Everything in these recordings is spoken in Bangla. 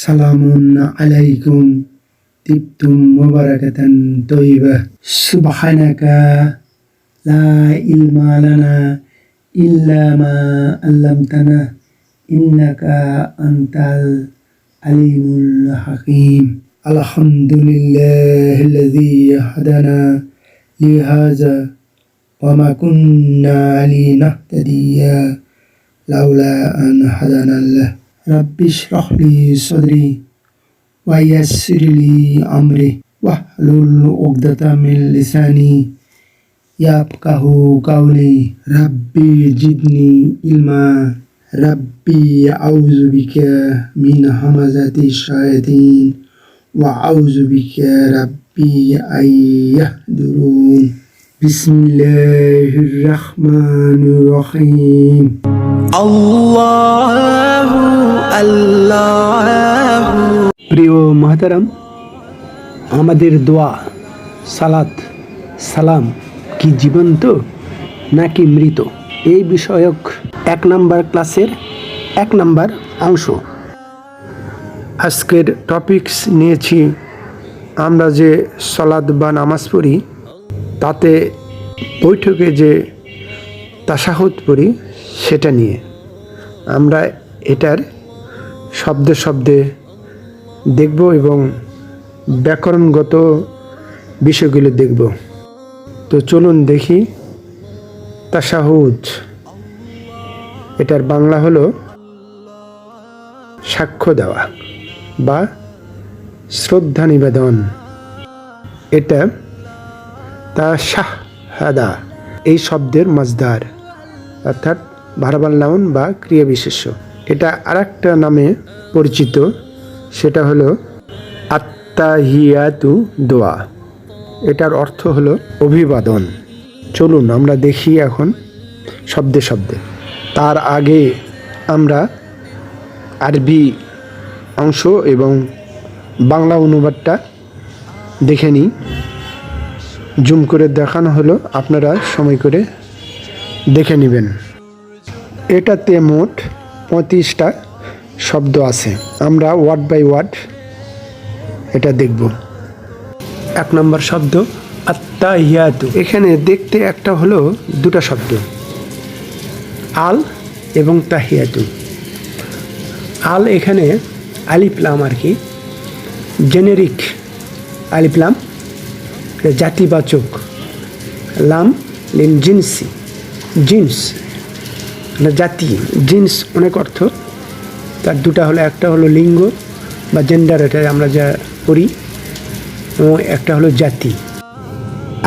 সালামুন আলাইকুম তিবতুম মুবারাকাতান তয়্যিবাহ সুবহানাকা লা ইলমা লানা ইল্লা মা আল্লামতানা ইন্নাকা আনতাল আলিমুল হাকিম আলহামদুলিল্লাহিল্লাযী হাদানা লিহাযা ওয়া মা কুন্না লিনাহতাদিয়া লাউলা আন হাদানাল্লাহ রাব্বি ইশরাহ লি সাদরি ওয়া ইয়াসসির লি আমরি ওয়াহলুল উকদাতাম মিন লিসানি ইয়াফকাহু কাওলি রাব্বি জিদনি ইলমা রাব্বি আউযু বিকা মিন হামাযাতিশ শায়াতিন ওয়া আউযু বিকা রাব্বি আন ইয়াহদুরুন বিসমিল্লাহির রাহমানির রহিম আল্লাহু আল্লাহু। প্রিয় মুহতারাম, আমাদের দোয়া, সালাত, সালাম কি জীবন্ত নাকি মৃত, এই বিষয়ক 1 নম্বর ক্লাসের 1 নম্বর অংশ। আজকের টপিকস নিয়েছি আমরা যে সালাত বা নামাজ পড়ি তাতে বৈঠকে যে তাশাহুদ পড়ি সেটা নিয়ে আমরা এটার শব্দে শব্দে দেখব এবং ব্যাকরণগত বিষয়গুলো দেখব। তো চলুন দেখি। তাশাহুদ, এটার বাংলা হলো সাক্ষ্য দেওয়া বা শ্রদ্ধা নিবেদন। এটা তাশাহাদা এই শব্দের মাজদার, অর্থাৎ ভার্বাল নাউন বা ক্রিয়া বিশেষ্য। এটা আরেকটা নামে পরিচিত, সেটা হলো আত্তাহিয়াতু দোয়া। এটার অর্থ হলো অভিবাদন। চলুন আমরা দেখি এখন শব্দে শব্দে। তার আগে আমরা আরবি অংশ এবং বাংলা অনুবাদটা দেখে নিই। জুম করে দেখানো হলো, আপনারা সময় করে দেখে নেবেন। এটাতে মোট 35টা শব্দ আছে। আমরা ওয়ার্ড বাই ওয়ার্ড এটা দেখব। 1 নম্বর শব্দ আত্তাহিয়াতু। এখানে দেখতে একটা হলো 2টা শব্দ, আল এবং তাহিয়াতু। আল এখানে আলিফ লাম আর কি, জেনেরিক আলিফ লাম জাতিবাচক, লাম লিন জিনসি, জিন্স জাতি, জিন্স অনেক অর্থ। তার 2টা হলো, একটা হলো লিঙ্গ বা জেন্ডার, এটা আমরা যা করি, এবং একটা হলো জাতি।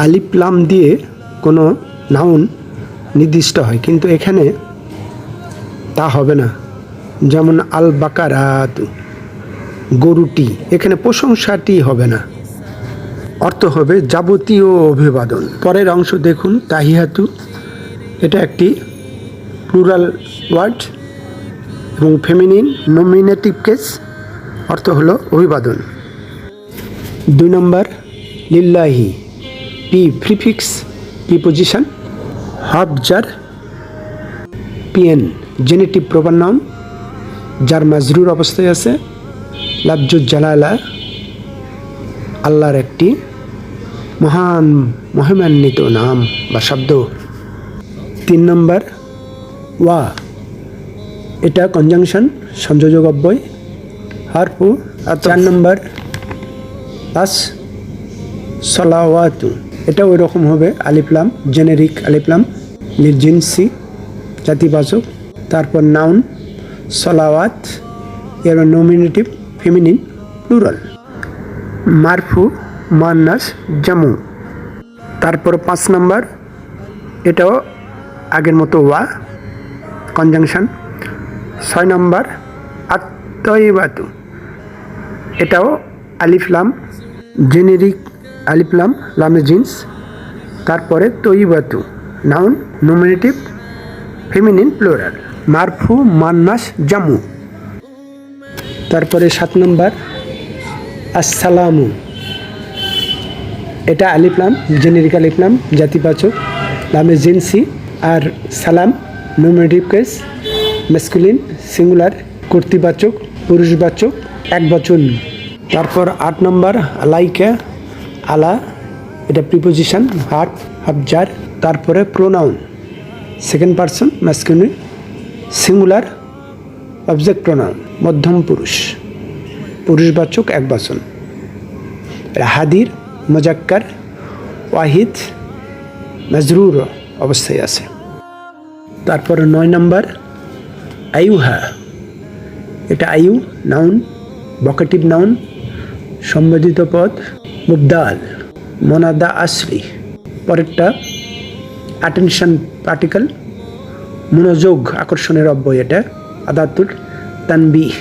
আলিফ লাম দিয়ে কোনো নাউন নির্দিষ্ট হয়, কিন্তু এখানে তা হবে না। যেমন আল বাকারাতু, গরুটি, এখানে প্রশংসাটি হবে না, অর্থ হবে যাবতীয় অভিবাদন। পরের অংশ দেখুন, তাহিয়াতু। এটা একটি প্লুরাল ওয়ার্ড এবং ফেমিনিন নমিনেটিভ কেস, অর্থ হলো অভিবাদন। 2 নম্বর লিল্লাহি, পি প্রিফিক্স প্রিপোজিশন, হাবজার পিএন জেনেটিভ প্রপার নাউন যার মাজরুর অবস্থায় আছে, লাফজুজ জালালা আল্লাহর একটি মহান মহিমান্বিত নাম বা শব্দ। 3 নম্বর ওয়া, এটা কনজাংশন সংযোজক অব্যয় হারফু। 4 নম্বর আস সালাওয়াতু, এটা ওই রকম হবে, আলিফলাম জেনেরিক আলিফলাম লিজিনসি জাতিবাচক, তারপর নাউন সালাওয়াত, এর নমিনেটিভ ফেমিনিন প্লুরাল, মারফু মুয়ান্নাস জামু। তারপর 5 নম্বর, এটাও আগের মতো ওয়া কনজাংশন। 6 নম্বর আত-তয়্যিবাতু, এটাও আলিফ লাম জেনেরিক আলিফ লাম লামে জিন্স, তারপরে তয়্যিবাতু নাউন নমিনেটিভ ফেমিনিন প্লুরাল, মারফু মুয়ান্নাস জামু। তারপরে 7 নম্বর আসসালামু, এটা আলিফ লাম জেনেরিক আলিফ লাম জাতিবাচক লামে জিনসি, আর সালাম নমিনেটিভ কেস ম্যাসকুলিন সিঙ্গুলার কর্তৃবাচক পুরুষবাচক একবচন। তারপর 8 নম্বর আলাইকা, আলা, এটা প্রিপোজিশন, হাট, হাবজার। তারপরে pronoun, second person masculine, singular, object pronoun, মধ্যম পুরুষ, পুরুষবাচক একবচন। হাদির, মুজাক্কার, ওয়াহিদ, মাজরুর অবস্থায় আছে। তারপরে 9 নম্বর আইউহা, এটা আইউ নাউন, ভোকেটিভ নাউন, সম্বোধিত পদ, মুবদাল, মোনাদা আসরি। পরেরটা অ্যাটেনশন পার্টিকেল, মনোযোগ আকর্ষণের অব্যয়, এটা আদাতুল তানবিহ।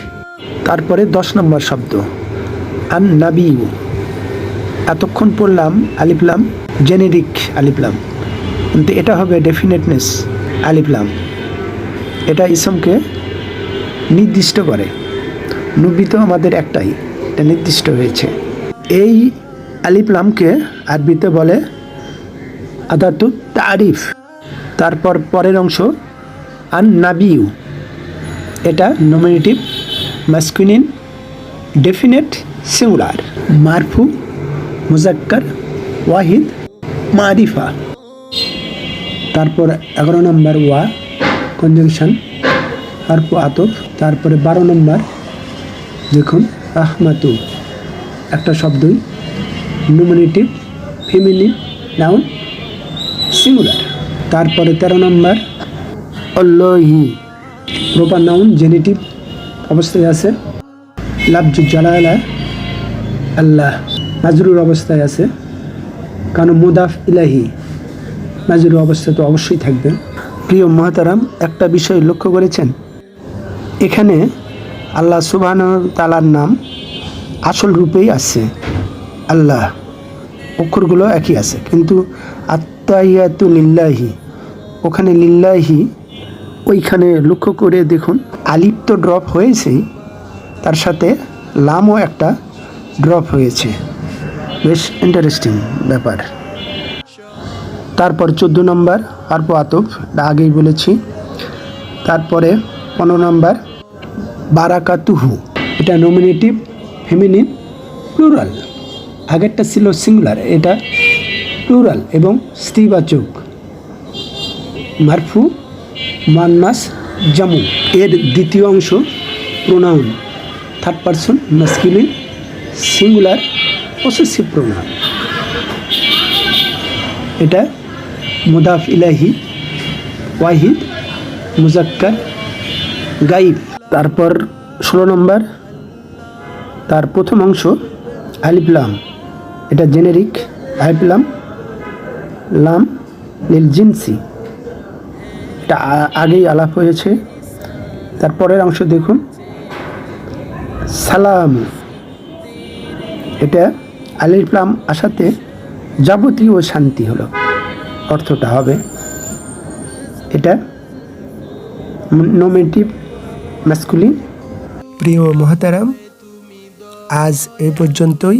তারপরে 10 নম্বর শব্দ আন নাবিউ, এতক্ষণ পড়লাম আলিফলাম জেনেরিক আলিফলাম, কিন্তু এটা হবে ডেফিনেটনেস আলিফলাম। এটা ইসমকে নির্দিষ্ট করে। নবী তো আমাদের একটাই, এটা নির্দিষ্ট হয়েছে। এই আলিফলামকে আরবিতে বলে আদাতু তারিফ। তারপর পরের অংশ আন নাবিউ, এটা নমিনেটিভ, ম্যাসকুলিন, ডেফিনেট, সিঙ্গুলার, মারফু, মুজাক্কার, ওয়াহিদ, মারিফা। তারপর 11 নম্বর ওয়া, কনজাংশন, হারফু আতফ। তারপরে 12 নম্বর দেখুন রাহমাতু, একটা শব্দই, নমিনেটিভ, ফেমিনিন, নাউন, সিঙ্গুলার। তারপরে 13 নম্বর অল্লাহি, প্রপার নাউন, জেনেটিভ অবস্থায় আছে। লাফজু জালালা, আল্লাহ, মাজরুর অবস্থায় আছে, কারণ মুদাফ ইলাহি, মাজরুর অবস্থা তো অবশ্যই থাকবে। প্রিয় মুহতারাম, একটা বিষয় লক্ষ্য করেছেন, এখানে আল্লাহ সুবহানাহু ওয়া তাআলার নাম আসল রূপেই আছে আল্লাহ, অক্ষরগুলো একই আছে, কিন্তু আত্তাহিয়াতু লিল্লাহি, ওখানে লিল্লাহি, ওইখানে লক্ষ্য করে দেখুন আলিফ তো ড্রপ হয়েছেই, তার সাথে লামও একটা ড্রপ হয়েছে, বেশ ইন্টারেস্টিং ব্যাপার। তারপর 14 নম্বর হারফু আতফ, আগেই বলেছি। তারপরে 15 নম্বর বারাকাতুহু, এটা নমিনেটিভ, ফেমিনিন, প্লুরাল। আগেরটা ছিল সিঙ্গুলার, এটা প্লুরাল এবং স্ত্রীবাচক, মারফু, মুয়ান্নাস, জামু। এর দ্বিতীয় অংশ pronoun, third person masculine, singular, possessive pronoun. এটা মুদাফ ইলাহি, ওয়াহিদ, মুজাক্কার, গাইব। তারপর 16 নম্বর, তার প্রথম অংশ আলিফলাম, এটা জেনেরিক আলিফলাম, লাম লিল জিনসি, এটা আগেই আলাপ হয়েছে। তারপরের অংশ দেখুন সালাম, এটা আলিফলাম আসাতে যাবতীয় শান্তি হলো, অর্থটা হবে। এটা নমিনেটিভ, ম্যাসকুলিন। প্রিয় মুহতারাম, আজ এই পর্যন্তই।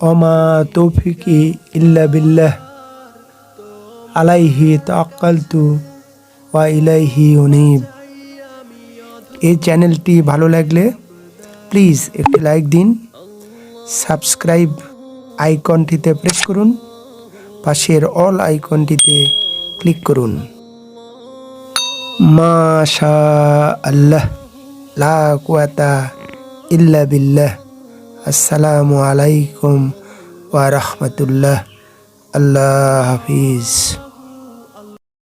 ওমা তৌফিকি ইল্লা বিল্লাহ, আলাইহি তাওয়াক্কালতু ওয়া ইলাইহি উনীব। এই চ্যানেলটি ভালো লাগলে প্লিজ একটি লাইক দিন, সাবস্ক্রাইব আইকনটিতে প্রেস করুন, পাশের অল আইকনটিতে ক্লিক করুন। মাশা আল্লাহ, লা কুওয়াতা ইল্লা বিল্লাহ। আসসালামু আলাইকুম ওয়া রাহমাতুল্লাহ। আল্লাহ হাফিজ।